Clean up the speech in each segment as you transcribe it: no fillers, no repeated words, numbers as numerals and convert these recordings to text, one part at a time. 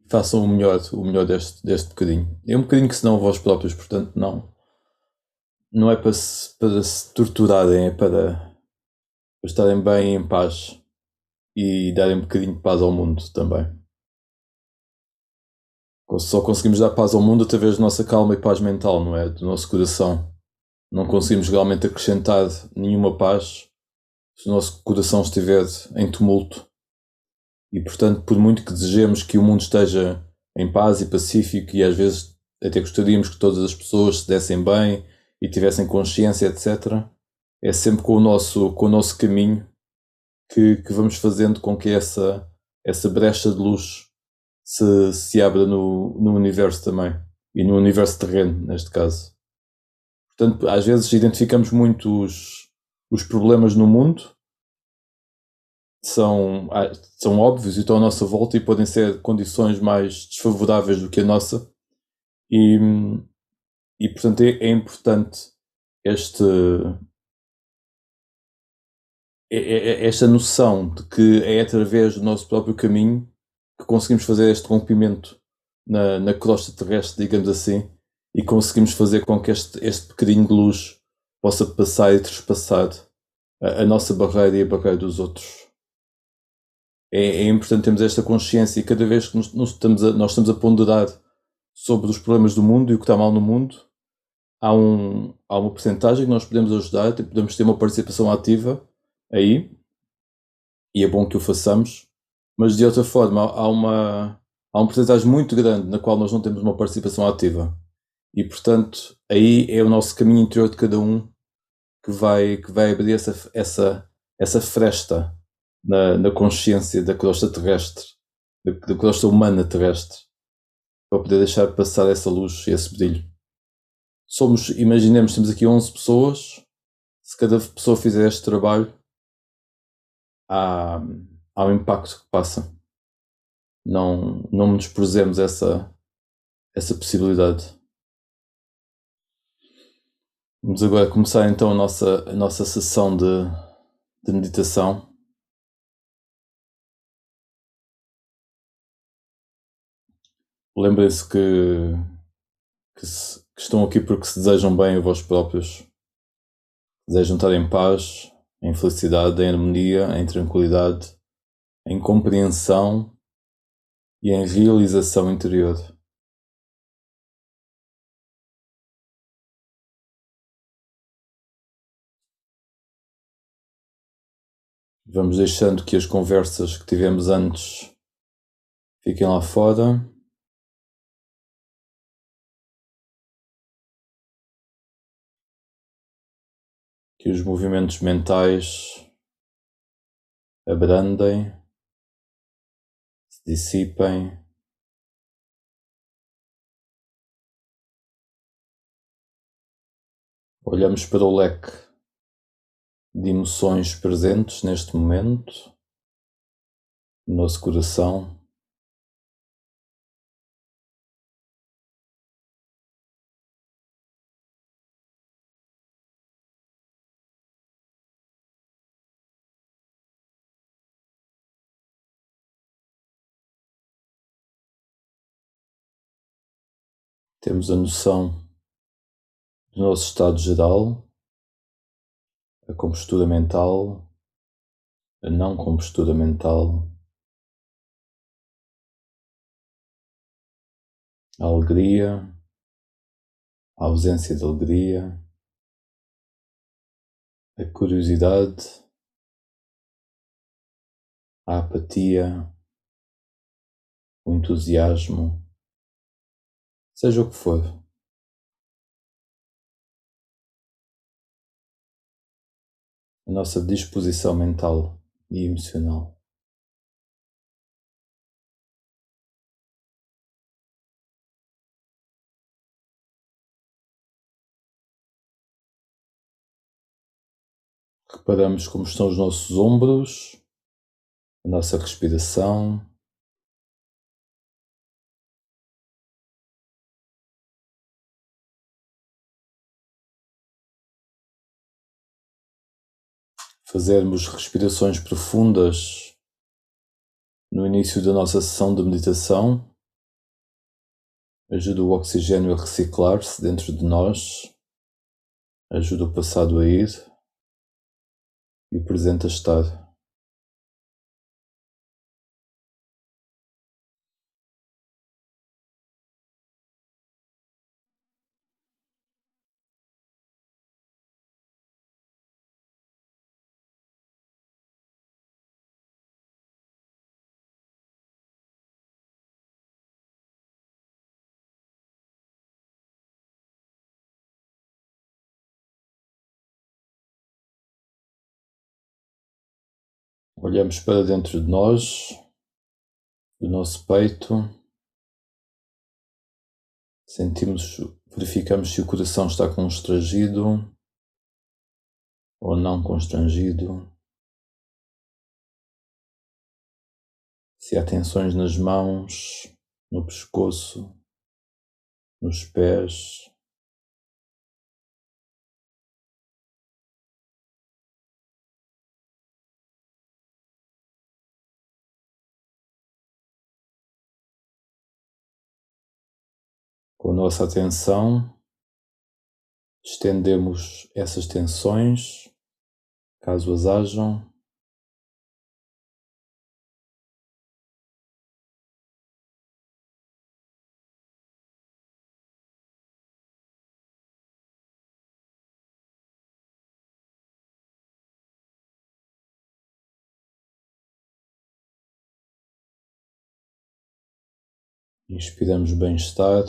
façam o melhor deste bocadinho. É um bocadinho que senão vós próprios, portanto não é para se torturarem, é para estarem bem em paz e darem um bocadinho de paz ao mundo também. Só conseguimos dar paz ao mundo através da nossa calma e paz mental, não é? Do nosso coração. Não conseguimos realmente acrescentar nenhuma paz se o nosso coração estiver em tumulto. E portanto, por muito que desejemos que o mundo esteja em paz e pacífico, e às vezes até gostaríamos que todas as pessoas se dessem bem e tivessem consciência, etc., é sempre com o nosso caminho que vamos fazendo com que essa brecha de luz se abra no universo também. E no universo terreno, neste caso. Portanto, às vezes identificamos muito os problemas no mundo, são óbvios e estão à nossa volta e podem ser condições mais desfavoráveis do que a nossa. E portanto, é importante este, esta noção de que é através do nosso próprio caminho que conseguimos fazer este rompimento na crosta terrestre, digamos assim, e conseguimos fazer com que este bocadinho de luz possa passar e trespassar a nossa barreira e a barreira dos outros. É importante termos esta consciência e cada vez que nós estamos a ponderar sobre os problemas do mundo e o que está mal no mundo, há uma porcentagem que nós podemos ajudar, podemos ter uma participação ativa aí, e é bom que o façamos, mas de outra forma há uma porcentagem muito grande na qual nós não temos uma participação ativa. E portanto, aí é o nosso caminho interior de cada um que vai abrir essa fresta na consciência da crosta terrestre, da crosta humana terrestre, para poder deixar passar essa luz e esse brilho. Imaginemos, temos aqui 11 pessoas, se cada pessoa fizer este trabalho, há um impacto que passa. Não menosprezemos essa possibilidade. Vamos agora começar então a nossa sessão de meditação. Lembrem-se que estão aqui porque se desejam bem a vós próprios. Desejam estar em paz, em felicidade, em harmonia, em tranquilidade, em compreensão e em realização interior. Vamos deixando que as conversas que tivemos antes fiquem lá fora. Que os movimentos mentais abrandem, se dissipem. Olhamos para o leque de emoções presentes neste momento, no nosso coração. Temos a noção do nosso estado geral, a compostura mental, a não compostura mental, a alegria, a ausência de alegria, a curiosidade, a apatia, o entusiasmo, seja o que for. A nossa disposição mental e emocional. Reparamos como estão os nossos ombros, a nossa respiração. Fazermos respirações profundas no início da nossa sessão de meditação ajuda o oxigênio a reciclar-se dentro de nós, ajuda o passado a ir e o presente a estar. Olhamos para dentro de nós, do nosso peito, verificamos se o coração está constrangido ou não constrangido, se há tensões nas mãos, no pescoço, nos pés. Com a nossa atenção, estendemos essas tensões, caso as hajam, inspiramos bem-estar,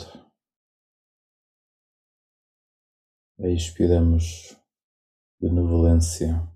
expiramos benevolência.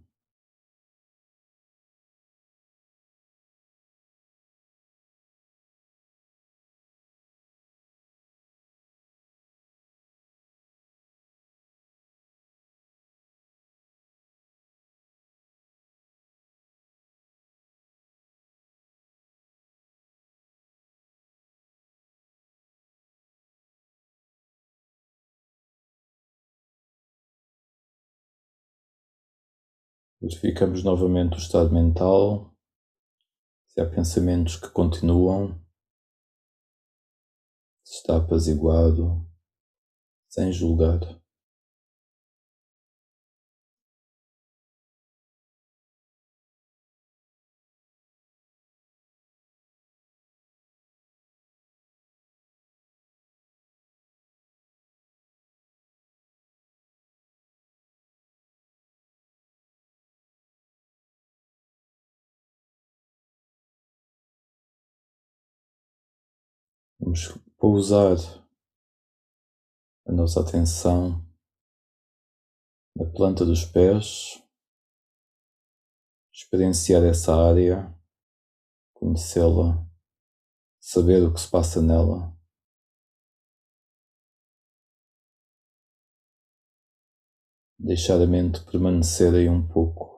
Verificamos novamente o estado mental, se há pensamentos que continuam, se está apaziguado, sem julgar. Vamos pousar a nossa atenção na planta dos pés, experienciar essa área, conhecê-la, saber o que se passa nela. Deixar a mente permanecer aí um pouco.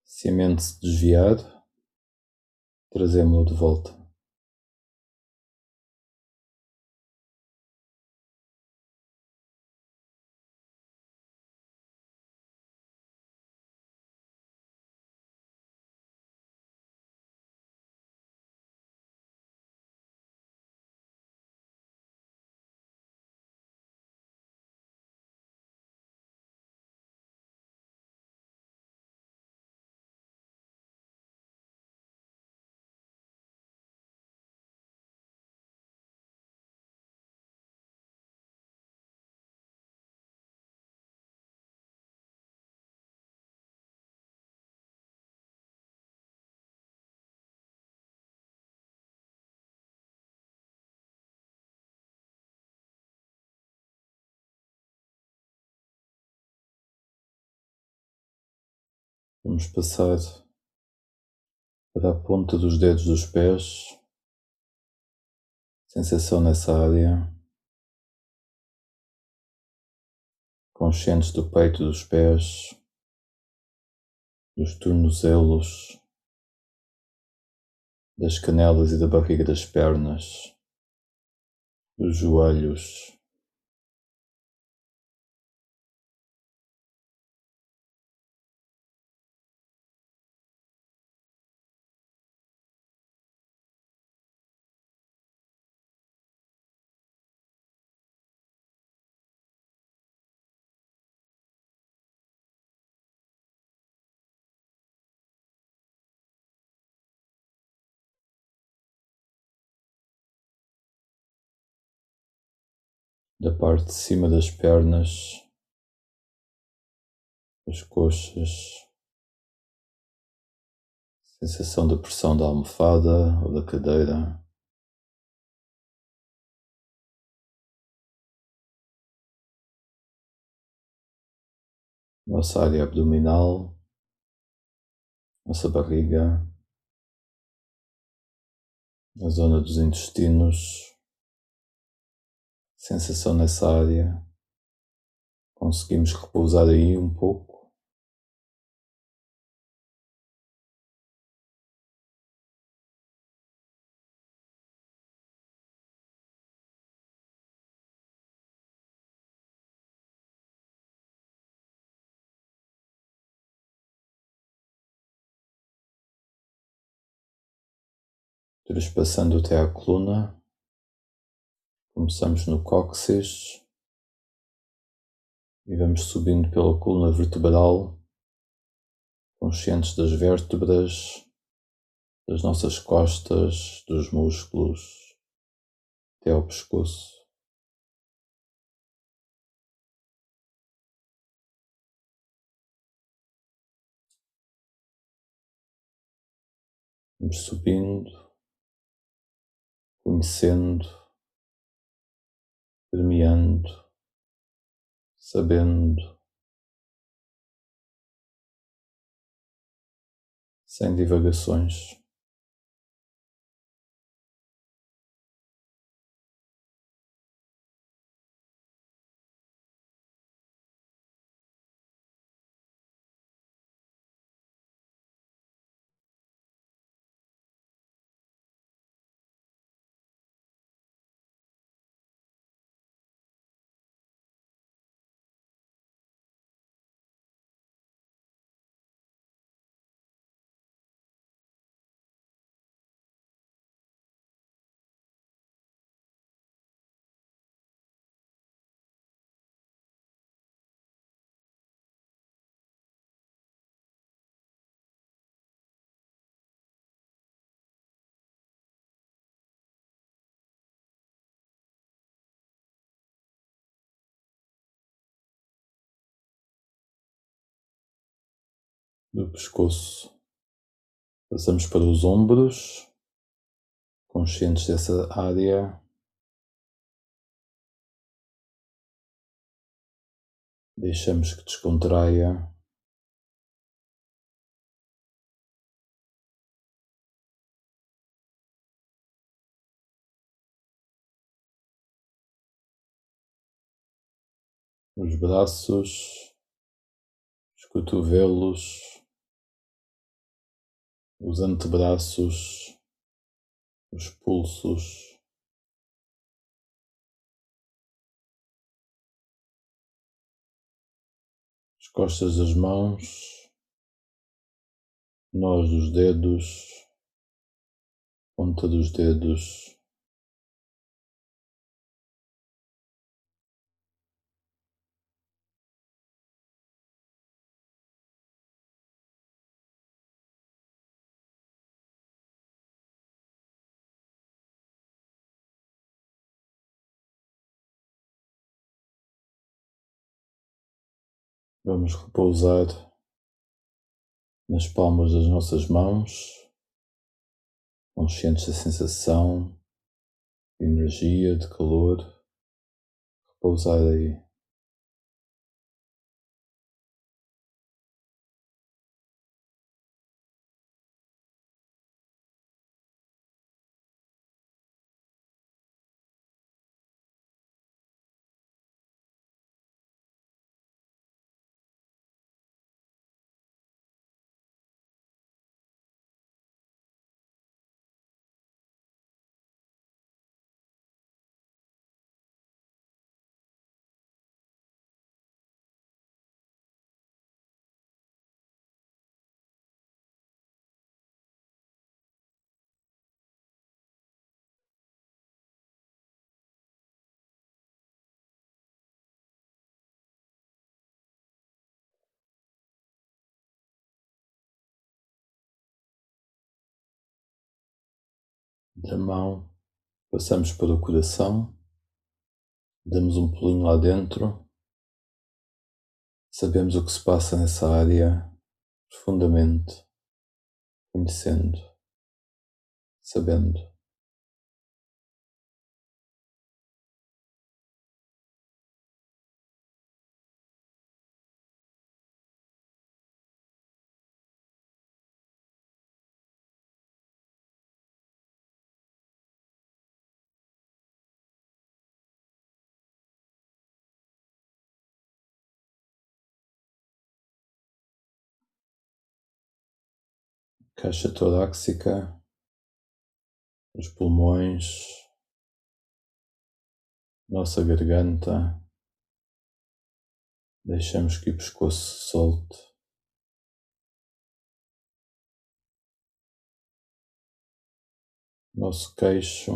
Se a mente se desviar, trazemos-la de volta. Vamos passar para a ponta dos dedos dos pés, sensação nessa área, conscientes do peito dos pés, dos tornozelos, das canelas e da barriga das pernas, dos joelhos, da parte de cima das pernas, das coxas, sensação da pressão da almofada ou da cadeira. Nossa área abdominal, nossa barriga, a zona dos intestinos, sensação nessa área. Conseguimos repousar aí um pouco. Trespassando até à coluna, começamos no cóccix e vamos subindo pela coluna vertebral, conscientes das vértebras, das nossas costas, dos músculos, até ao pescoço. Vamos subindo, conhecendo, permeando, sabendo, sem divagações. Do pescoço, passamos para os ombros, conscientes dessa área. Deixamos que descontraia. Os braços, os cotovelos, os antebraços, os pulsos, as costas das mãos, nós dos dedos, ponta dos dedos, vamos repousar nas palmas das nossas mãos, conscientes da sensação de energia, de calor, repousar aí. Da mão passamos para o coração, damos um pulinho lá dentro, sabemos o que se passa nessa área profundamente, conhecendo, sabendo. Caixa torácica, os pulmões, nossa garganta, deixamos que o pescoço se solte, nosso queixo,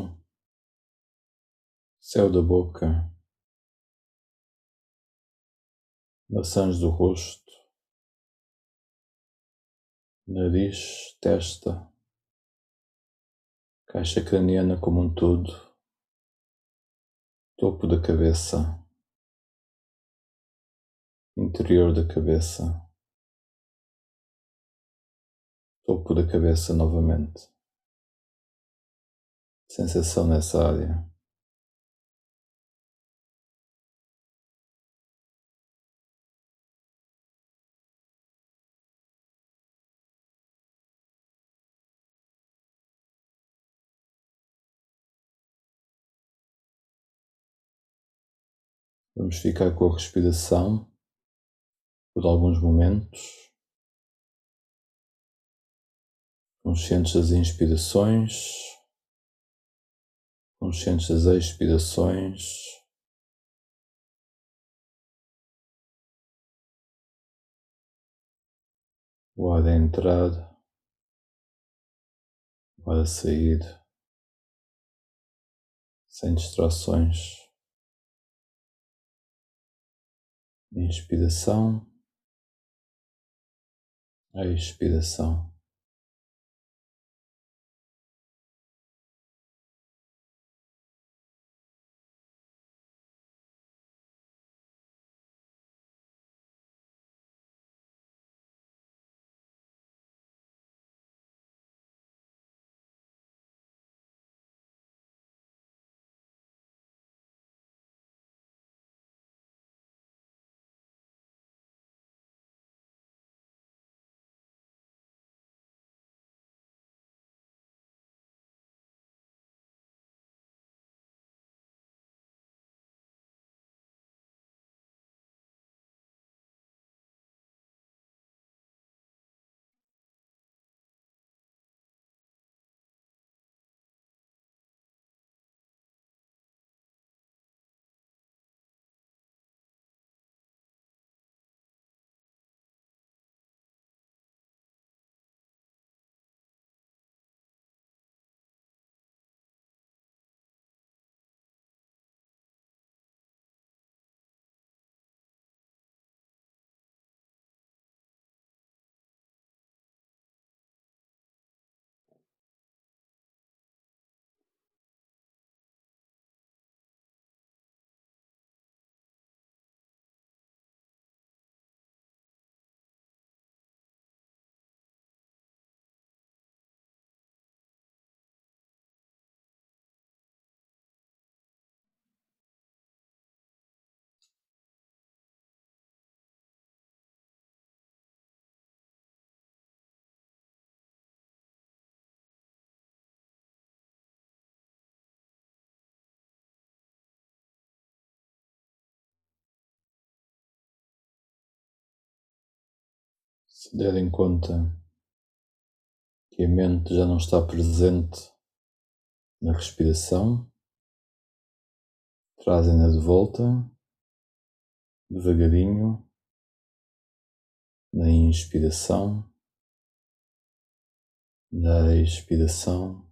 céu da boca, maçãs do rosto, nariz, testa, caixa craniana como um todo, topo da cabeça, interior da cabeça, topo da cabeça novamente. Sensação nessa área. Vamos ficar com a respiração por alguns momentos, conscientes das inspirações, conscientes das expirações. O ar a entrar, o ar a sair, sem distrações. Inspiração, expiração. Se derem conta que a mente já não está presente na respiração, trazem-na de volta, devagarinho, na inspiração, na expiração.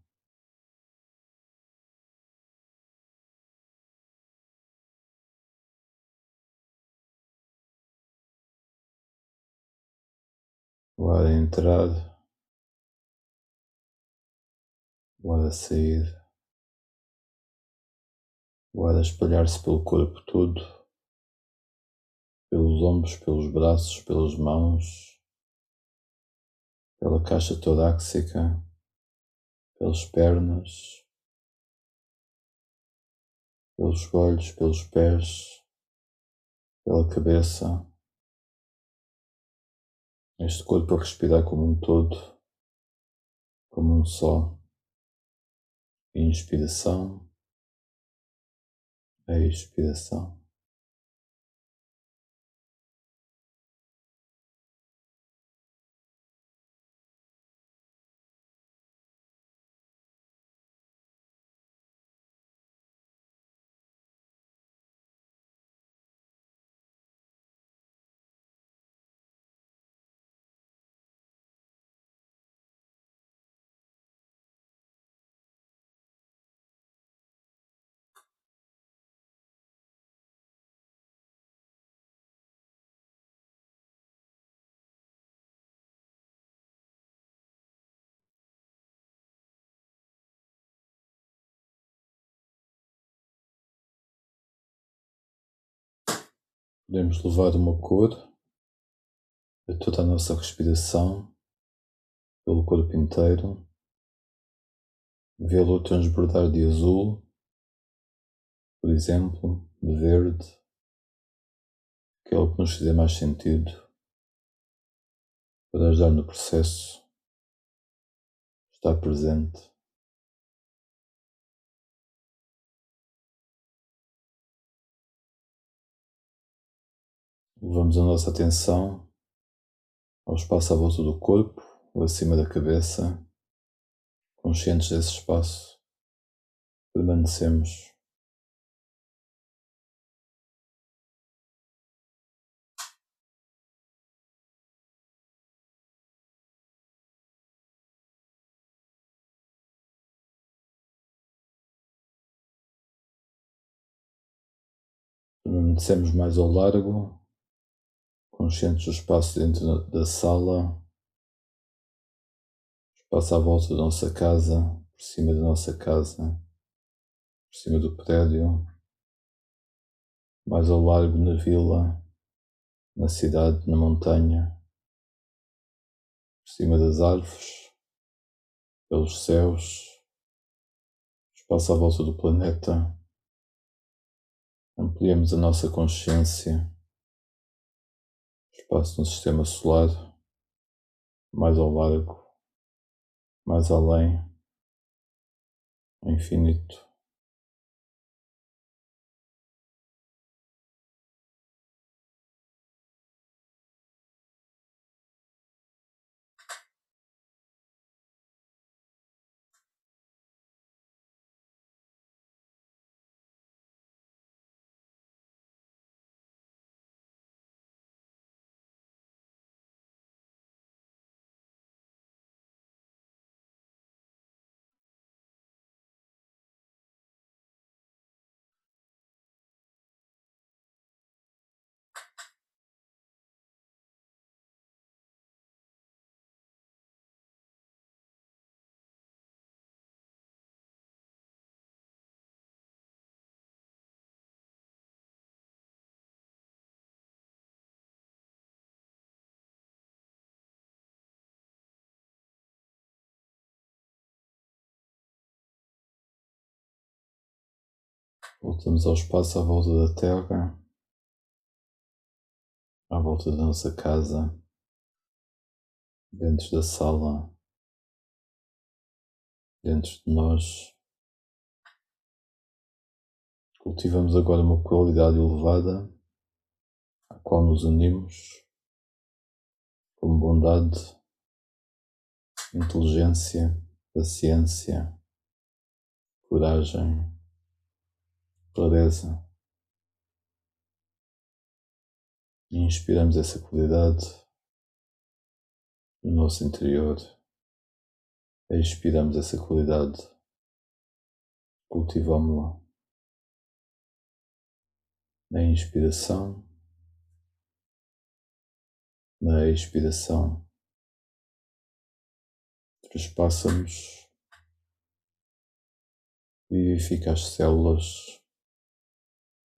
O ar a entrar, o ar a sair, o ar a espalhar-se pelo corpo todo, pelos ombros, pelos braços, pelas mãos, pela caixa torácica, pelas pernas, pelos joelhos, pelos pés, pela cabeça. Este corpo a respirar como um todo, como um só. Inspiração, expiração. Podemos levar uma cor a toda a nossa respiração, pelo corpo inteiro, vê-lo transbordar de azul, por exemplo, de verde, que é o que nos fizer mais sentido para ajudar no processo, estar presente. Levamos a nossa atenção ao espaço à volta do corpo, ou acima da cabeça, conscientes desse espaço. Permanecemos. Permanecemos mais ao largo, conscientes do espaço dentro da sala, espaço à volta da nossa casa, por cima da nossa casa, por cima do prédio, mais ao largo na vila, na cidade, na montanha, por cima das árvores, pelos céus, espaço à volta do planeta. Ampliamos a nossa consciência, espaço no sistema solar, mais ao largo, mais além, infinito. Voltamos ao espaço à volta da Terra, à volta da nossa casa, dentro da sala, dentro de nós. Cultivamos agora uma qualidade elevada, à qual nos unimos, como bondade, inteligência, paciência, coragem, clareza. E inspiramos essa qualidade no nosso interior. Expiramos essa qualidade, cultivamos-la na inspiração, na expiração. Trespassa-nos vivifica as células,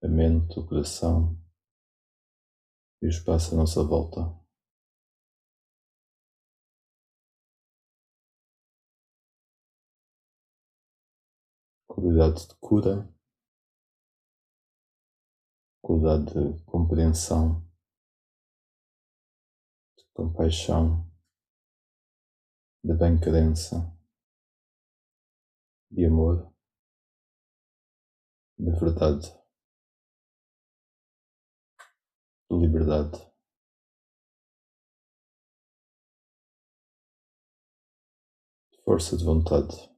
a mente, o coração e o espaço à nossa volta. Qualidade de cura, qualidade de compreensão, de compaixão, de bem-querença, de amor, de verdade, de liberdade. De força de vontade.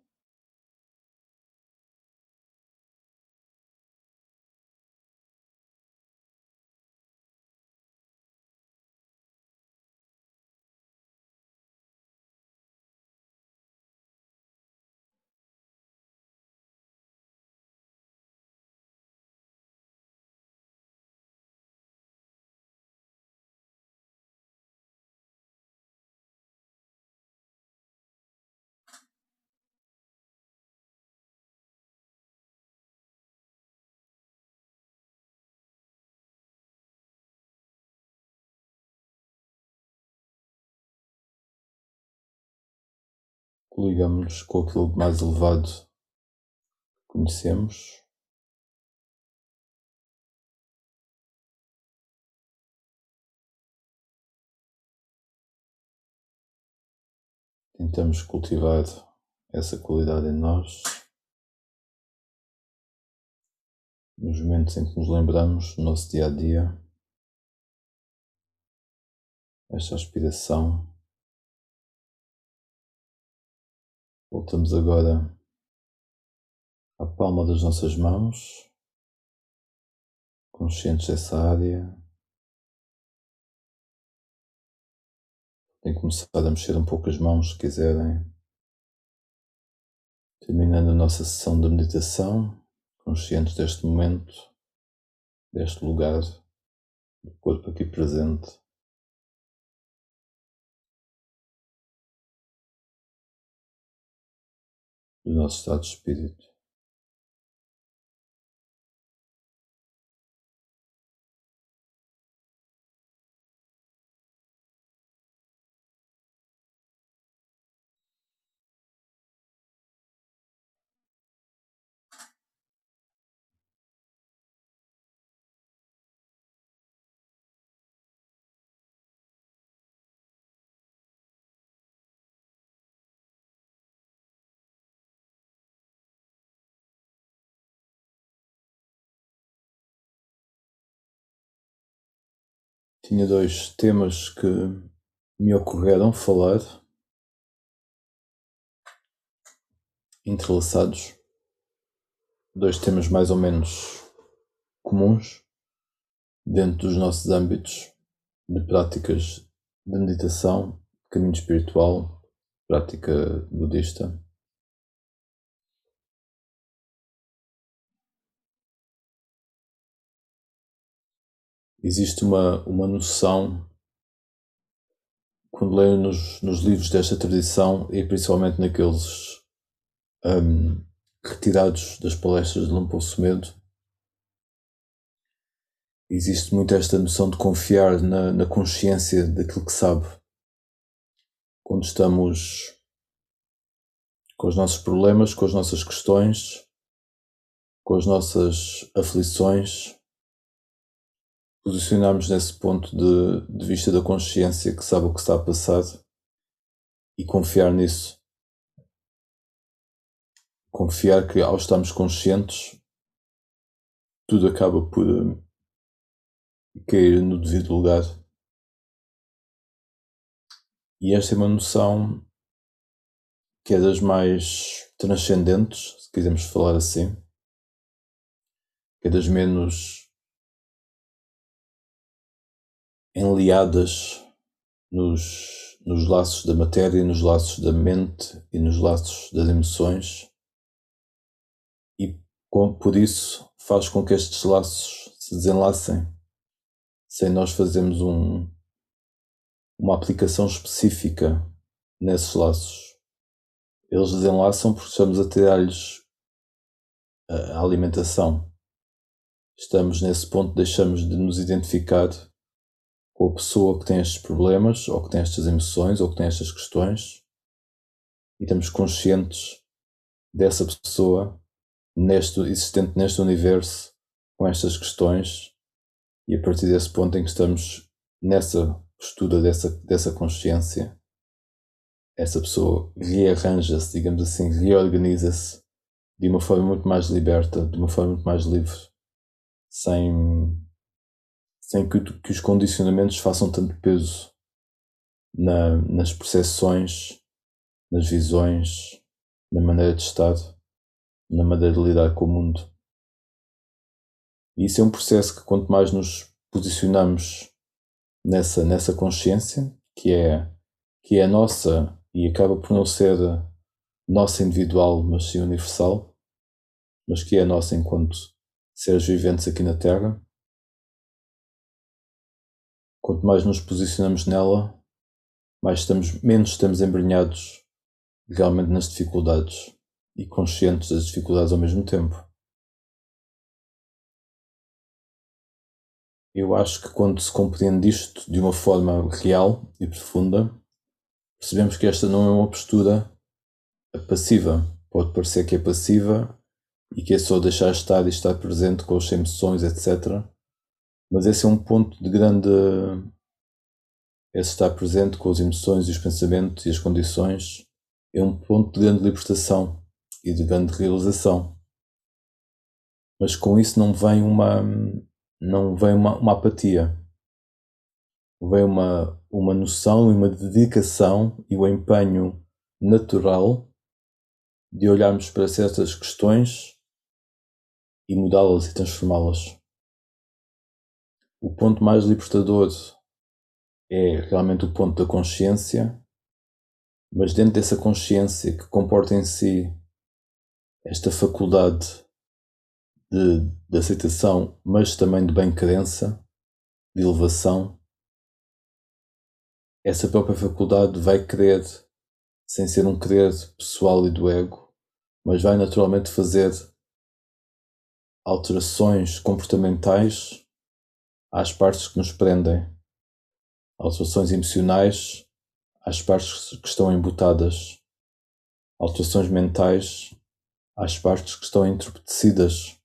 Coligamos-nos com aquilo de mais elevado que conhecemos. Tentamos cultivar essa qualidade em nós, nos momentos em que nos lembramos do nosso dia a dia, esta aspiração. Voltamos agora à palma das nossas mãos, conscientes dessa área. Podem começar a mexer um pouco as mãos se quiserem. Terminando a nossa sessão de meditação, conscientes deste momento, deste lugar, do corpo aqui presente. Do nosso estado de espírito. Tinha dois temas que me ocorreram falar, entrelaçados, dois temas mais ou menos comuns dentro dos nossos âmbitos de práticas de meditação, caminho espiritual, prática budista. Existe uma noção, quando leio nos livros desta tradição, e principalmente naqueles retirados das palestras de Luang Por Sumedho, existe muito esta noção de confiar na consciência daquilo que sabe. Quando estamos com os nossos problemas, com as nossas questões, com as nossas aflições, posicionarmos nesse ponto de vista da consciência que sabe o que está a passar e confiar nisso. Confiar que ao estarmos conscientes, tudo acaba por cair no devido lugar. E esta é uma noção que é das mais transcendentes, se quisermos falar assim, que é das menos enliadas nos laços da matéria, nos laços da mente e nos laços das emoções, e por isso faz com que estes laços se desenlacem sem nós fazermos uma aplicação específica nesses laços. Eles desenlaçam porque estamos a tirar-lhes a alimentação. Estamos nesse ponto, deixamos de nos identificar com a pessoa que tem estes problemas, ou que tem estas emoções, ou que tem estas questões, e estamos conscientes dessa pessoa existente neste universo com estas questões, e a partir desse ponto em que estamos nessa postura dessa consciência, essa pessoa rearranja-se, digamos assim, reorganiza-se de uma forma muito mais liberta, de uma forma muito mais livre, sem que os condicionamentos façam tanto peso nas percepções, nas visões, na maneira de estar, na maneira de lidar com o mundo. E isso é um processo que, quanto mais nos posicionamos nessa consciência, que é nossa e acaba por não ser nossa individual, mas sim universal, mas que é nossa enquanto seres viventes aqui na Terra, quanto mais nos posicionamos nela, menos estamos embrenhados realmente nas dificuldades e conscientes das dificuldades ao mesmo tempo. Eu acho que quando se compreende isto de uma forma real e profunda, percebemos que esta não é uma postura passiva. Pode parecer que é passiva e que é só deixar estar e estar presente com as emoções, etc. Mas esse é um ponto de grande... Esse estar presente com as emoções e os pensamentos e as condições é um ponto de grande libertação e de grande realização. Mas com isso não vem uma apatia. Vem uma noção e uma dedicação e o empenho natural de olharmos para certas questões e mudá-las e transformá-las. O ponto mais libertador é realmente o ponto da consciência, mas dentro dessa consciência que comporta em si esta faculdade de aceitação, mas também de bem-querença, de elevação, essa própria faculdade vai querer, sem ser um querer pessoal e do ego, mas vai naturalmente fazer alterações comportamentais às partes que nos prendem, alterações emocionais às partes que estão embutadas, alterações mentais às partes que estão entorpecidas.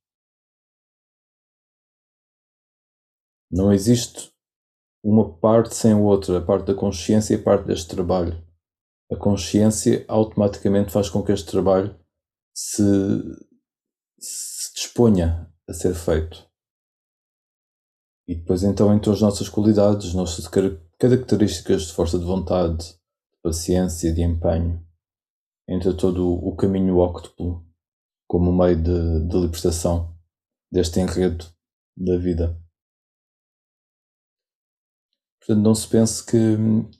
Não existe uma parte sem a outra, a parte da consciência e a parte deste trabalho. A consciência automaticamente faz com que este trabalho se disponha a ser feito. E depois então entre as nossas qualidades, as nossas características de força de vontade, de paciência, de empenho, entra todo o caminho óctuplo como meio de libertação deste enredo da vida. Portanto, não se pense que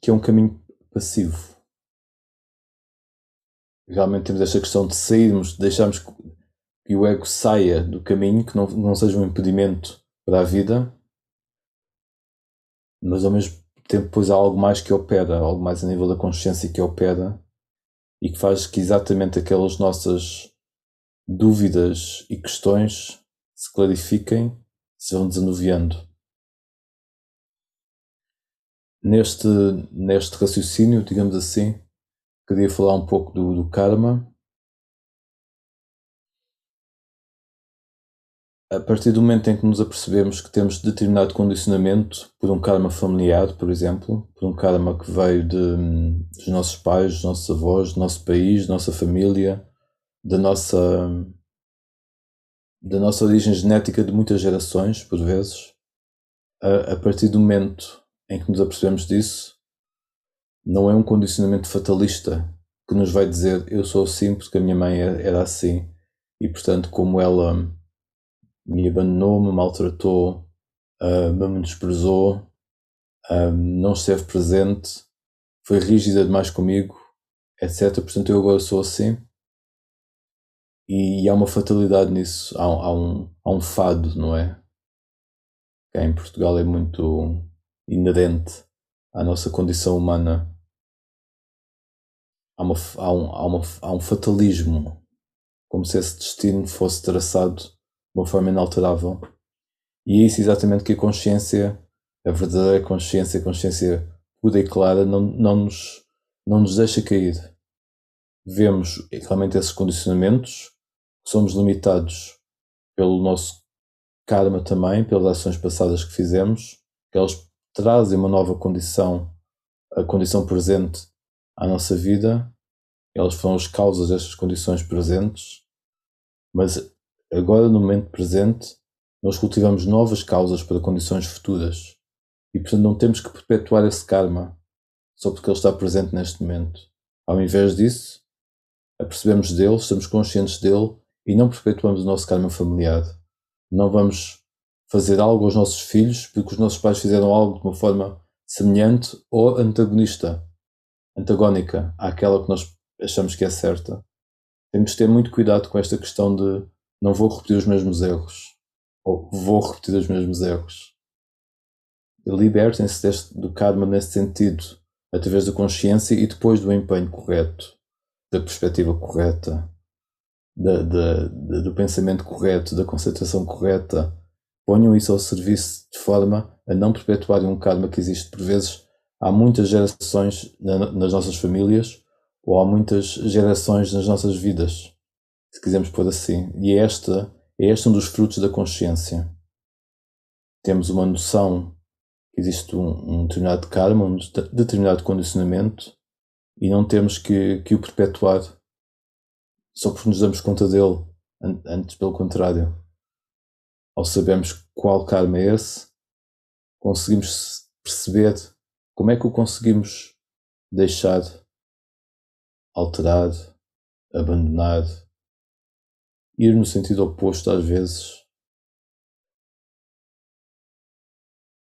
é um caminho passivo. Realmente temos esta questão de sairmos, de deixarmos que o ego saia do caminho, que não seja um impedimento para a vida, mas ao mesmo tempo depois há algo mais que opera, algo mais a nível da consciência que opera e que faz que exatamente aquelas nossas dúvidas e questões se clarifiquem, se vão desanuviando. Neste raciocínio, digamos assim, queria falar um pouco do karma. A partir do momento em que nos apercebemos que temos determinado condicionamento por um karma familiar, por exemplo, por um karma que veio dos nossos pais, dos nossos avós, do nosso país, da nossa família, da nossa origem genética de muitas gerações, por vezes, a partir do momento em que nos apercebemos disso, não é um condicionamento fatalista que nos vai dizer eu sou assim porque a minha mãe era assim e portanto como ela me abandonou, me maltratou, me menosprezou, não esteve presente, foi rígida demais comigo, etc. Portanto eu agora sou assim. E há uma fatalidade nisso, há um fado, não é? Que em Portugal é muito inerente à nossa condição humana. Há um fatalismo como se esse destino fosse traçado de uma forma inalterável. E é isso exatamente que a consciência, a verdadeira consciência, a consciência pura e clara, não nos deixa cair. Vemos realmente esses condicionamentos, somos limitados pelo nosso karma também, pelas ações passadas que fizemos, que elas trazem uma nova condição, a condição presente à nossa vida, elas foram as causas destas condições presentes, mas agora no momento presente nós cultivamos novas causas para condições futuras e portanto não temos que perpetuar esse karma só porque ele está presente neste momento. Ao invés disso, apercebemos dele, estamos conscientes dele e não perpetuamos o nosso karma familiar. Não vamos fazer algo aos nossos filhos porque os nossos pais fizeram algo de uma forma semelhante ou antagónica àquela que nós achamos que é certa. Temos de ter muito cuidado com esta questão de não vou repetir os mesmos erros ou vou repetir os mesmos erros. Libertem-se do karma nesse sentido, através da consciência e depois do empenho correto, da perspectiva correta, do pensamento correto, da concentração correta. Ponham isso ao serviço de forma a não perpetuarem um karma que existe por vezes há muitas gerações nas nossas famílias ou há muitas gerações nas nossas vidas, se quisermos pôr assim. E é este um dos frutos da consciência. Temos uma noção que existe um determinado karma, um determinado condicionamento e não temos que o perpetuar só porque nos damos conta dele, antes pelo contrário. Ao sabermos qual karma é esse, conseguimos perceber como é que o conseguimos deixar, alterar, abandonar, ir no sentido oposto às vezes.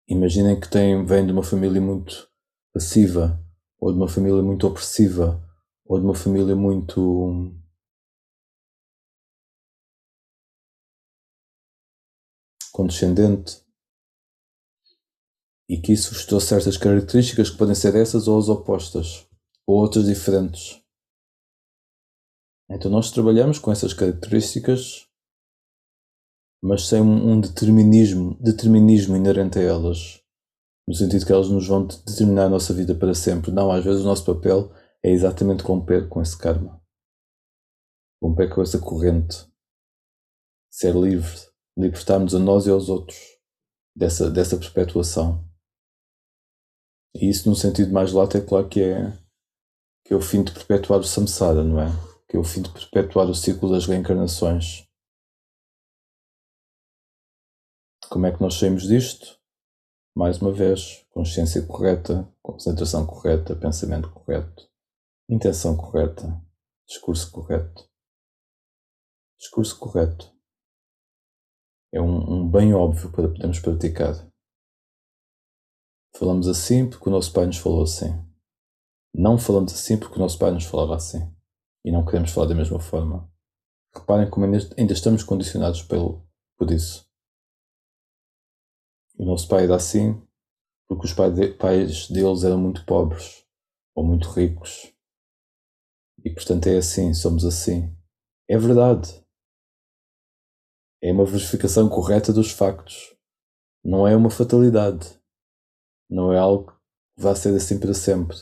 Imaginem que vem de uma família muito passiva, ou de uma família muito opressiva, ou de uma família muito condescendente, e que isso vos trouxe certas características que podem ser essas ou as opostas, ou outras diferentes. Então nós trabalhamos com essas características, mas sem um determinismo inerente a elas, no sentido que elas nos vão determinar a nossa vida para sempre. Não, às vezes o nosso papel é exatamente romper com esse karma, romper com essa corrente, ser livre, libertarmos a nós e aos outros dessa perpetuação. E isso, no sentido mais lato, é claro que é o fim de perpetuar o samsara, não é? Que é o fim de perpetuar o ciclo das reencarnações. Como é que nós saímos disto? Mais uma vez, consciência correta, concentração correta, pensamento correto, intenção correta, discurso correto. Discurso correto é um bem óbvio para podermos praticar. Falamos assim porque o nosso pai nos falou assim. Não falamos assim porque o nosso pai nos falava assim. E não queremos falar da mesma forma. Reparem como ainda estamos condicionados por isso. O nosso pai era assim porque os pais deles eram muito pobres ou muito ricos. E portanto é assim, somos assim. É verdade. É uma verificação correta dos factos. Não é uma fatalidade. Não é algo que vá ser assim para sempre.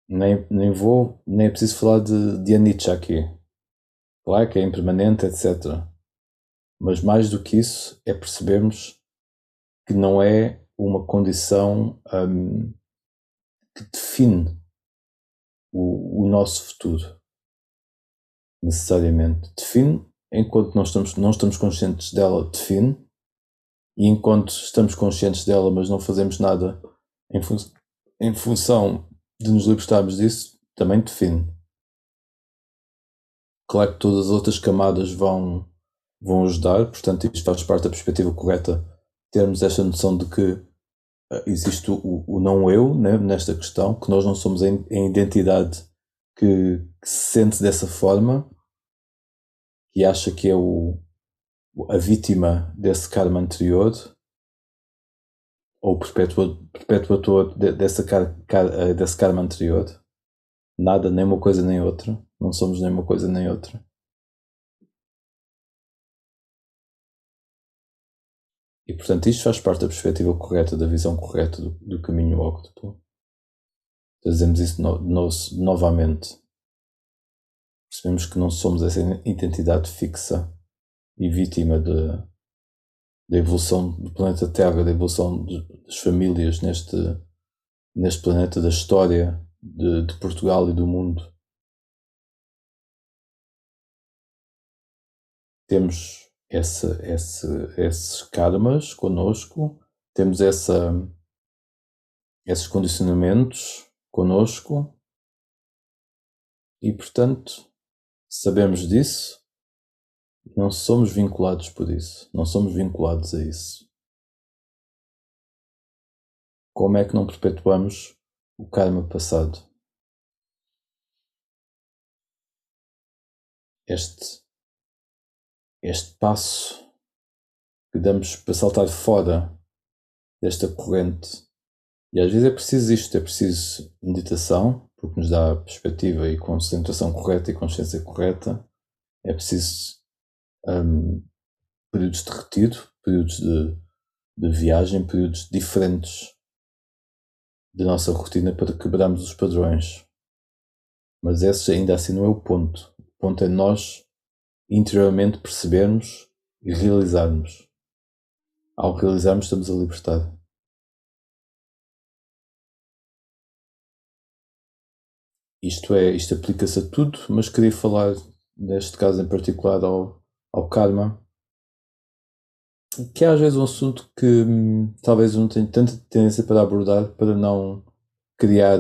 Nem é preciso falar de anicca aqui. Claro que é impermanente, etc. Mas mais do que isso é percebermos que não é uma condição que define o nosso futuro. Necessariamente. Define, enquanto não estamos conscientes dela, define. E enquanto estamos conscientes dela, mas não fazemos nada em função de nos libertarmos disso, também define. Claro que todas as outras camadas vão ajudar, portanto isto faz parte da perspectiva correta, termos esta noção de que existe o não eu, né, nesta questão, que nós não somos a identidade que se sente dessa forma, que acha que é a vítima desse karma anterior, ou perpetuador desse karma anterior. Nada, nem uma coisa nem outra. Não somos nem uma coisa nem outra. E portanto isto faz parte da perspectiva correta, da visão correta do caminho óctuplo. Trazemos isso novamente. Percebemos que não somos essa identidade fixa e vítima da evolução do planeta Terra, da evolução das famílias neste planeta, da história de Portugal e do mundo. Temos esses karmas connosco, temos esses condicionamentos connosco e, portanto, sabemos disso, não somos vinculados por isso, não somos vinculados a isso. Como é que não perpetuamos o karma passado? Este passo que damos para saltar fora desta corrente. E às vezes é preciso isto, é preciso meditação, porque nos dá perspectiva e concentração correta e consciência correta. É preciso períodos de retiro, períodos de viagem, períodos diferentes da nossa rotina para quebrarmos os padrões. Mas esse ainda assim não é o ponto. O ponto é nós interiormente percebermos e realizarmos. Ao realizarmos estamos a libertar. Isto aplica-se a tudo, mas queria falar neste caso em particular ao karma, que é às vezes um assunto que talvez eu não tenha tanta tendência para abordar, para não criar...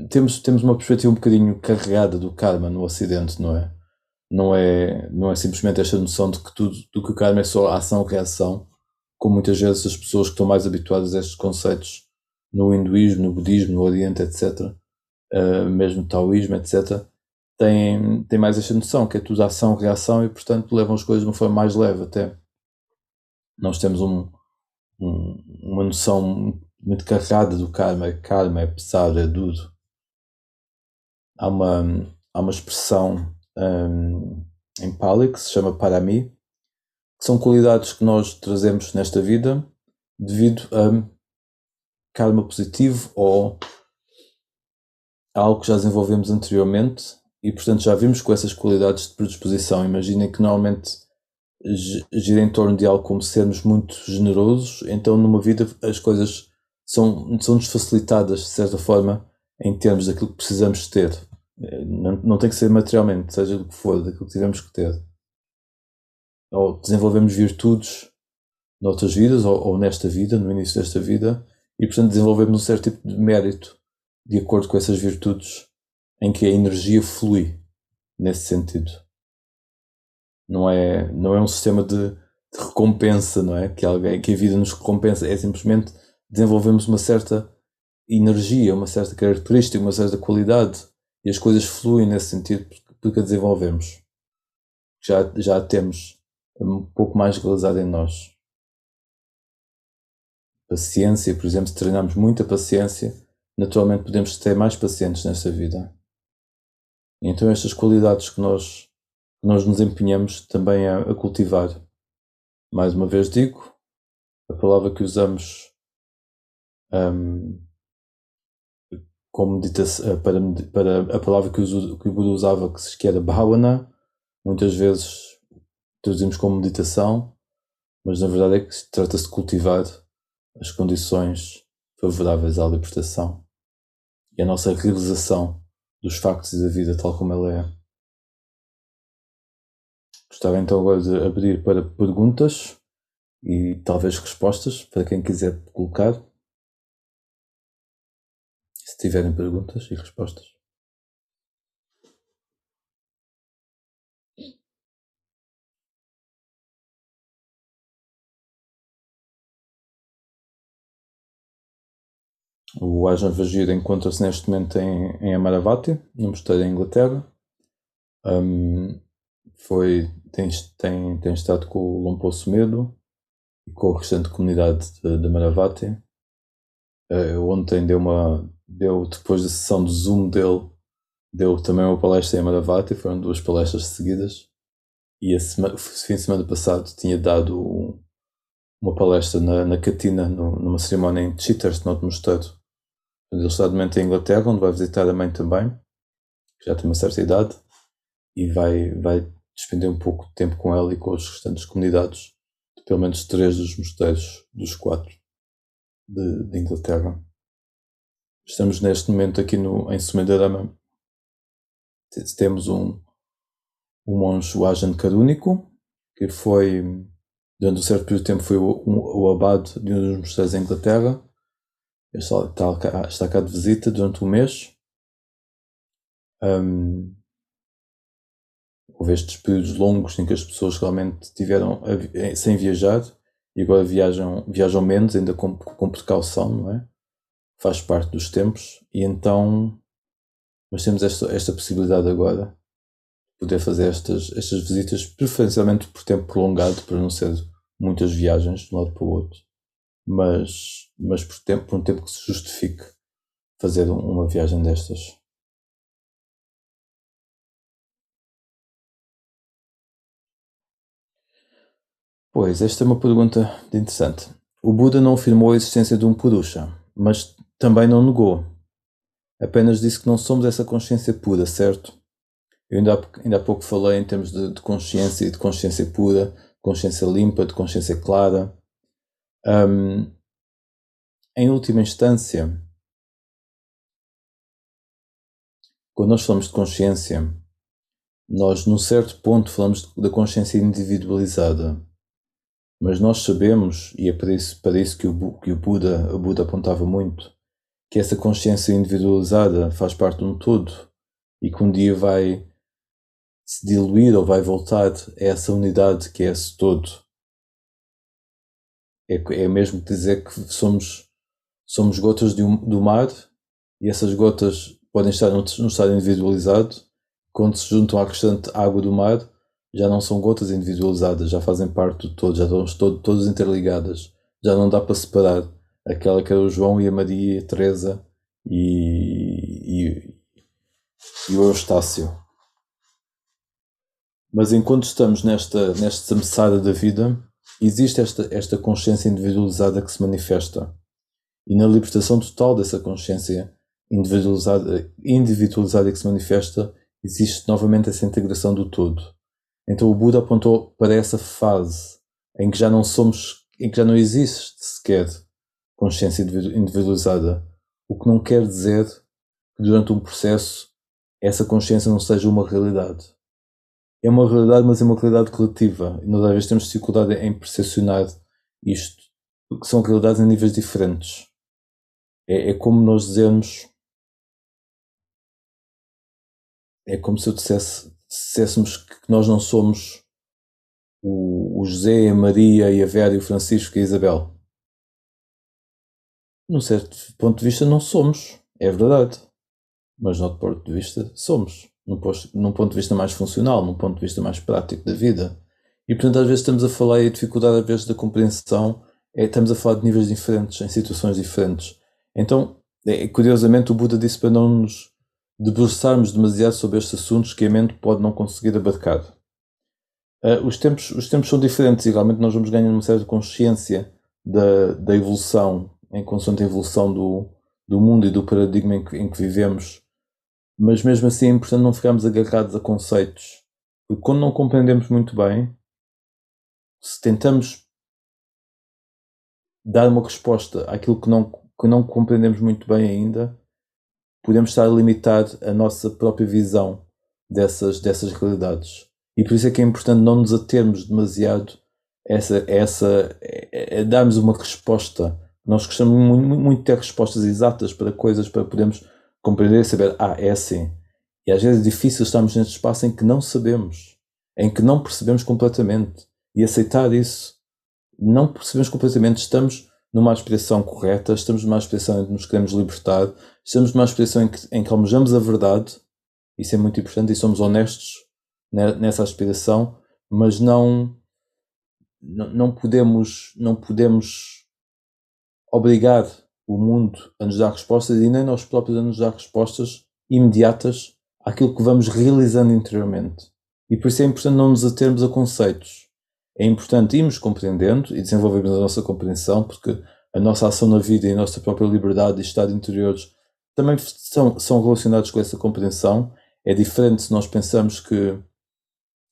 Temos uma perspectiva um bocadinho carregada do karma no Ocidente, não é? Não é simplesmente esta noção de que tudo do que o karma é só ação-reação, como muitas vezes as pessoas que estão mais habituadas a estes conceitos no hinduísmo, no budismo, no Oriente, etc., mesmo no taoísmo, etc., têm mais esta noção, que é tudo ação-reação e, portanto, levam as coisas de uma forma mais leve até. Nós temos uma noção muito carregada do karma. Karma é pesado, é duro. Há uma expressão em Pali que se chama parami, que são qualidades que nós trazemos nesta vida devido a karma positivo ou a algo que já desenvolvemos anteriormente e, portanto, já vimos com essas qualidades de predisposição. Imaginem que normalmente gira em torno de algo como sermos muito generosos, então numa vida as coisas são-nos facilitadas de certa forma em termos daquilo que precisamos ter. Não tem que ser materialmente, seja do que for, daquilo que tivemos que ter. Ou desenvolvemos virtudes noutras vidas, ou nesta vida, no início desta vida, e portanto desenvolvemos um certo tipo de mérito de acordo com essas virtudes, em que a energia flui nesse sentido. Não é um sistema de recompensa, não é? Que a vida nos recompensa, é simplesmente desenvolvemos uma certa energia, uma certa característica, uma certa qualidade, e as coisas fluem nesse sentido porque a desenvolvemos. Já a temos um pouco mais realizado em nós. Paciência, por exemplo, se treinarmos muita paciência, naturalmente podemos ter mais pacientes nesta vida. E então estas qualidades que nós nos empenhamos também a cultivar. Mais uma vez digo, a palavra que usamos como meditação, para a palavra que o Buda usava, que era bhavana, muitas vezes traduzimos como meditação, mas na verdade é que trata-se de cultivar as condições favoráveis à libertação e a nossa realização dos factos e da vida tal como ela é. Gostava então agora de abrir para perguntas e talvez respostas para quem quiser colocar. Se tiverem perguntas e respostas. O Ajahn Vajira encontra-se neste momento em Amaravati, no mosteiro em Inglaterra. Tem estado com o Luang Por Sumedho e com a restante comunidade de Amaravati. Ontem depois da sessão de Zoom dele, deu também uma palestra em Amaravati, foram 2 palestras seguidas, e o fim de semana passado tinha dado uma palestra na Catina, numa cerimónia em Chitters, no mosteiro. Ele está de momento em Inglaterra, onde vai visitar a mãe também, que já tem uma certa idade, e vai despender um pouco de tempo com ela e com as restantes comunidades, de pelo menos 3 dos mosteiros, dos 4 de Inglaterra. Estamos neste momento aqui em Sumendarama. Temos um monge, o Ajahn Karuniko, que foi, durante um certo período de tempo, foi o abade de um dos mosteiros em Inglaterra. Ele está cá de visita durante um mês. Houve estes períodos longos em que as pessoas realmente estiveram sem viajar e agora viajam menos, ainda com precaução, não é? Faz parte dos tempos, e então nós temos esta possibilidade agora de poder fazer estas visitas, preferencialmente por tempo prolongado, para não ser muitas viagens de um lado para o outro, mas por um tempo que se justifique fazer uma viagem destas. Pois, esta é uma pergunta interessante. O Buda não afirmou a existência de um Purusha, mas também não negou. Apenas disse que não somos essa consciência pura, certo? Eu ainda há pouco falei em termos de consciência e de consciência pura, consciência limpa, de consciência clara. Em última instância, quando nós falamos de consciência, nós, num certo ponto, falamos da consciência individualizada. Mas nós sabemos, e é para isso que o Buda apontava muito, que essa consciência individualizada faz parte de um todo e que um dia vai se diluir ou vai voltar a essa unidade que é esse todo. É mesmo dizer que somos gotas do mar, e essas gotas podem estar num estado individualizado. Quando se juntam à restante água do mar, já não são gotas individualizadas, já fazem parte do todo, já estão todas interligadas. Já não dá para separar aquela que era o João e a Maria e a Teresa e o Eustácio. Mas enquanto estamos nesta samsara da vida, existe esta consciência individualizada que se manifesta. E na libertação total dessa consciência individualizada que se manifesta, existe novamente essa integração do todo. Então o Buda apontou para essa fase em que já não existe sequer consciência individualizada, o que não quer dizer que durante um processo essa consciência não seja uma realidade. É uma realidade, mas é uma realidade relativa, e nós às vezes temos dificuldade em percepcionar isto, porque são realidades em níveis diferentes. É como nós dizermos, é como se disséssemos que nós não somos o José, a Maria, e a Vera, e o Francisco e a Isabel. Num certo ponto de vista não somos, é verdade, mas no outro ponto de vista somos, num ponto de vista mais funcional, num ponto de vista mais prático da vida. E portanto às vezes estamos a falar, e a dificuldade às vezes da compreensão, estamos a falar de níveis diferentes, em situações diferentes. Então, curiosamente, o Buda disse para não nos debruçarmos demasiado sobre estes assuntos que a mente pode não conseguir abarcar. Os tempos são diferentes, e realmente nós vamos ganhando uma certa consciência da evolução, em consoante a evolução do mundo e do paradigma em que vivemos. Mas mesmo assim é importante não ficarmos agarrados a conceitos, porque quando não compreendemos muito bem, se tentamos dar uma resposta àquilo que não compreendemos muito bem ainda, podemos estar a limitar a nossa própria visão dessas realidades. E por isso é que é importante não nos atermos demasiado a darmos uma resposta. Nós gostamos muito de ter respostas exatas para coisas, para podermos compreender e saber, é assim. E às vezes é difícil estarmos neste espaço em que não sabemos, em que não percebemos completamente. E aceitar isso. Não percebemos completamente, estamos numa aspiração correta, estamos numa aspiração em que nos queremos libertar, estamos numa aspiração em que almejamos a verdade, isso é muito importante, e somos honestos nessa aspiração, mas não podemos obrigar o mundo a nos dar respostas, e nem nós próprios a nos dar respostas imediatas àquilo que vamos realizando interiormente. E por isso é importante não nos atermos a conceitos. É importante irmos compreendendo e desenvolvermos a nossa compreensão, porque a nossa ação na vida e a nossa própria liberdade e estado interiores também são relacionados com essa compreensão. É diferente se nós pensamos que...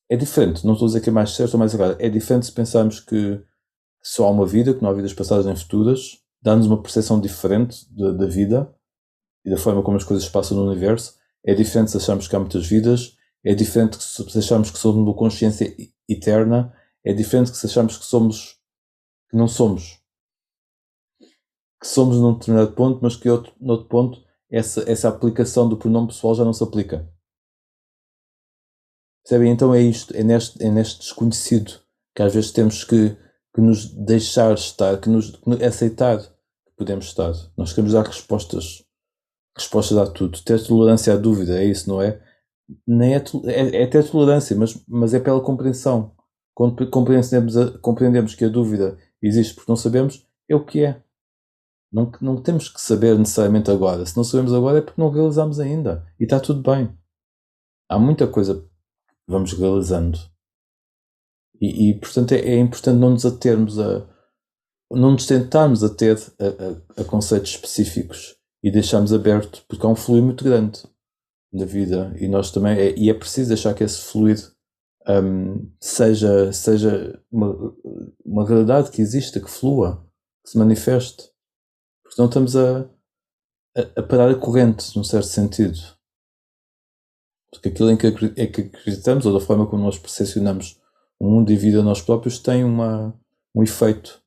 É diferente, não estou a dizer que é mais certo ou mais errado. É diferente se pensarmos que só há uma vida, que não há vidas passadas nem futuras. Dá-nos uma percepção diferente da vida e da forma como as coisas se passam no universo. É diferente se acharmos que há muitas vidas. É diferente se acharmos que somos uma consciência eterna. É diferente que se acharmos que não somos. Que somos num determinado ponto, mas que noutro ponto essa aplicação do pronome pessoal já não se aplica. Percebem? Então é isto, é neste desconhecido que às vezes temos que nos deixar estar, que aceitar que podemos estar. Nós queremos dar respostas a tudo. Ter tolerância à dúvida, é isso, não é? Nem é ter tolerância, mas é pela compreensão. Quando compreendemos que a dúvida existe porque não sabemos, é o que é. Não temos que saber necessariamente agora. Se não sabemos agora é porque não realizamos ainda. E está tudo bem. Há muita coisa que vamos realizando. Portanto é importante não nos atermos não nos tentarmos a ter a conceitos específicos e deixarmos aberto, porque há um fluido muito grande da vida e nós também é preciso deixar que esse fluido seja uma realidade que exista, que flua, que se manifeste, porque não estamos a parar a corrente num certo sentido, porque aquilo em que acreditamos ou da forma como nós percepcionamos o mundo e a vida a nós próprios tem um efeito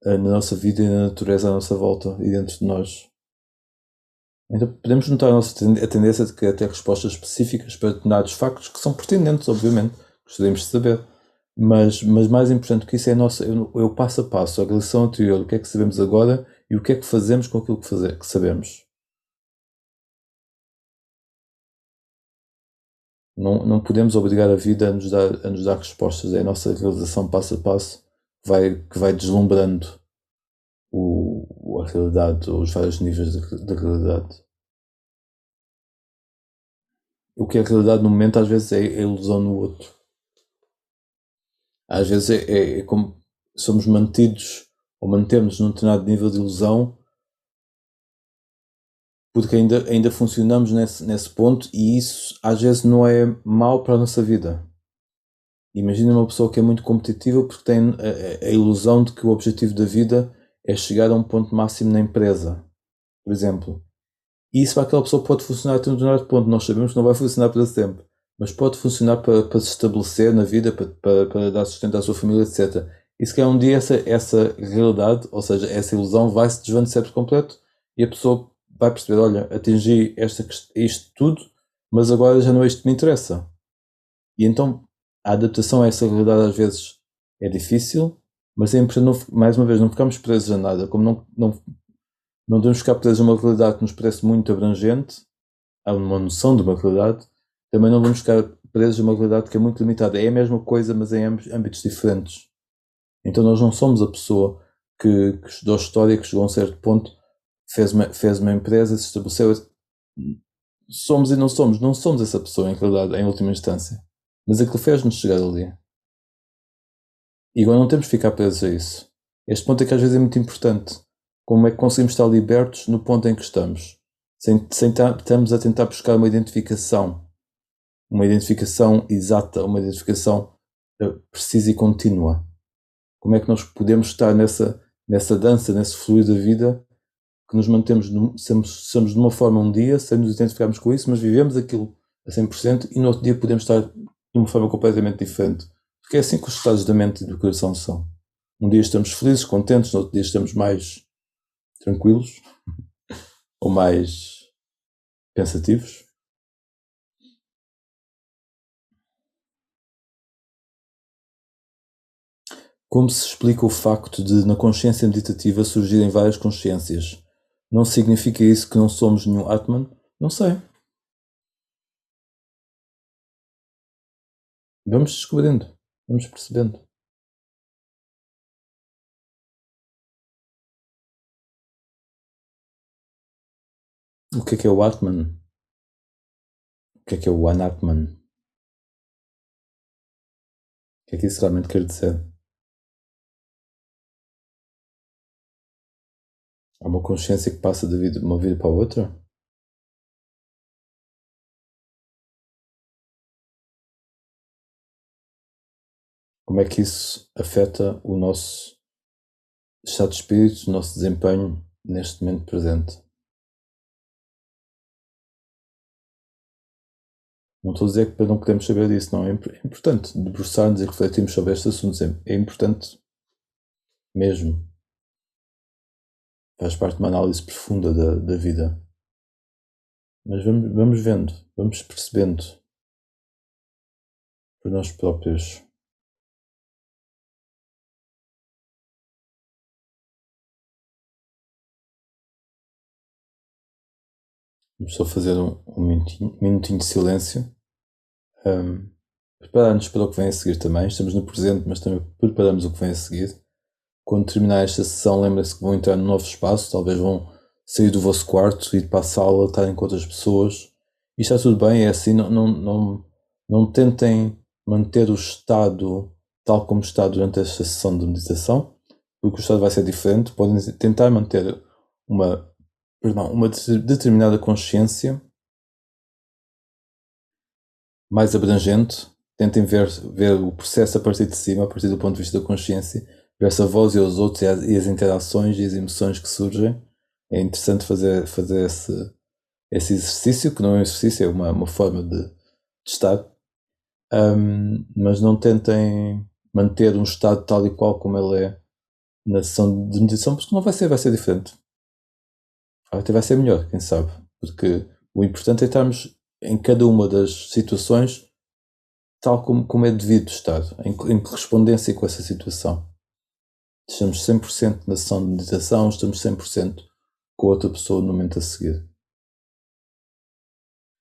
na nossa vida e na natureza à nossa volta e dentro de nós. Então podemos notar a tendência de querer ter respostas específicas para determinados factos que são pertinentes, obviamente, gostaríamos de saber. Mas mais importante que isso é o passo a passo, a relação anterior, o que é que sabemos agora e o que é que fazemos com aquilo que sabemos. Não podemos obrigar a vida a nos dar respostas, é a nossa realização passo a passo que vai deslumbrando a realidade, ou os vários níveis da realidade. O que é realidade no momento às vezes é ilusão no outro. Às vezes é como somos mantidos ou mantemos num determinado nível de ilusão porque ainda funcionamos nesse ponto e isso às vezes não é mau para a nossa vida. Imagina uma pessoa que é muito competitiva porque tem a ilusão de que o objetivo da vida é chegar a um ponto máximo na empresa, por exemplo. E isso para aquela pessoa pode funcionar até um determinado ponto. Nós sabemos que não vai funcionar para sempre, mas pode funcionar para se estabelecer na vida, para dar sustento à sua família, etc. E se calhar um dia essa realidade, ou seja, essa ilusão vai se desvanecer por completo e a pessoa vai perceber, olha, atingi isto tudo, mas agora já não é isto que me interessa. E então a adaptação a essa realidade às vezes é difícil, mas é importante, mais uma vez, não ficarmos presos a nada, como não devemos ficar presos a uma realidade que nos parece muito abrangente, a uma noção de uma realidade, também não devemos ficar presos a uma realidade que é muito limitada. É a mesma coisa, mas em âmbitos diferentes. Então nós não somos a pessoa que estudou história, que chegou a um certo ponto, fez uma empresa, se estabeleceu. Somos e não somos essa pessoa em realidade, em última instância. Mas aquilo fez-nos chegar ali. E agora não temos que ficar presos a isso. Este ponto é que às vezes é muito importante. Como é que conseguimos estar libertos no ponto em que estamos? Sem estarmos a tentar buscar uma identificação exata, uma identificação precisa e contínua. Como é que nós podemos estar nessa dança, nesse fluir da vida, que nos mantemos, somos de uma forma um dia, sem nos identificarmos com isso, mas vivemos aquilo a 100% e no outro dia podemos estar de uma forma completamente diferente. Porque é assim que os estados da mente e do coração são. Um dia estamos felizes, contentes, no outro dia estamos mais tranquilos ou mais pensativos. Como se explica o facto de, na consciência meditativa, surgirem várias consciências? Não significa isso que não somos nenhum Atman? Não sei. Vamos descobrindo, vamos percebendo. O que é o Atman? que é o Anatman? O que é que isso realmente quer dizer? Há uma consciência que passa de uma vida para a outra? Como é que isso afeta o nosso estado de espírito, o nosso desempenho neste momento presente? Não estou a dizer que não podemos saber disso, não. É importante debruçarmos e refletirmos sobre estes assuntos. É importante mesmo. Faz parte de uma análise profunda da vida. Mas vamos vendo, vamos percebendo por nós próprios. Vamos só fazer um minutinho de silêncio. Preparar-nos para o que vem a seguir também. Estamos no presente, mas também preparamos o que vem a seguir. Quando terminar esta sessão, lembrem-se que vão entrar num novo espaço. Talvez vão sair do vosso quarto, ir para a sala, estarem com outras pessoas. E está tudo bem, é assim. Não tentem manter o estado tal como está durante esta sessão de meditação, porque o estado vai ser diferente. Podem tentar manter uma determinada consciência mais abrangente. Tentem ver o processo a partir de cima, a partir do ponto de vista da consciência, ver essa voz e os outros e as interações e as emoções que surgem. É interessante fazer esse exercício, que não é um exercício, é uma forma de estar. Mas não tentem manter um estado tal e qual como ele é na sessão de meditação, porque não vai ser diferente. Até vai ser melhor, quem sabe. Porque o importante é estarmos em cada uma das situações tal como é devido estar, em correspondência com essa situação. Estamos 100% na sessão de meditação, estamos 100% com a outra pessoa no momento a seguir.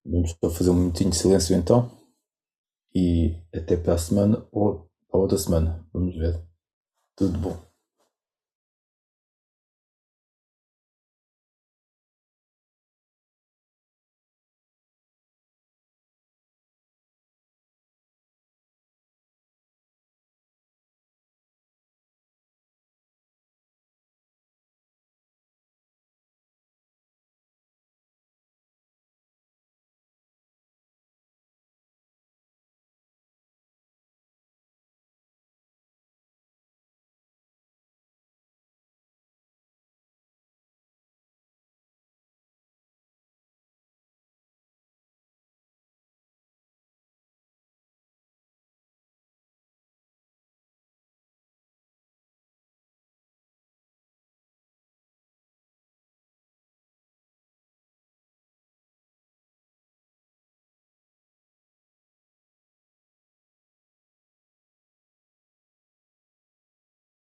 Vamos só fazer um minutinho de silêncio então. E até para a semana ou para outra semana. Vamos ver. Tudo bom.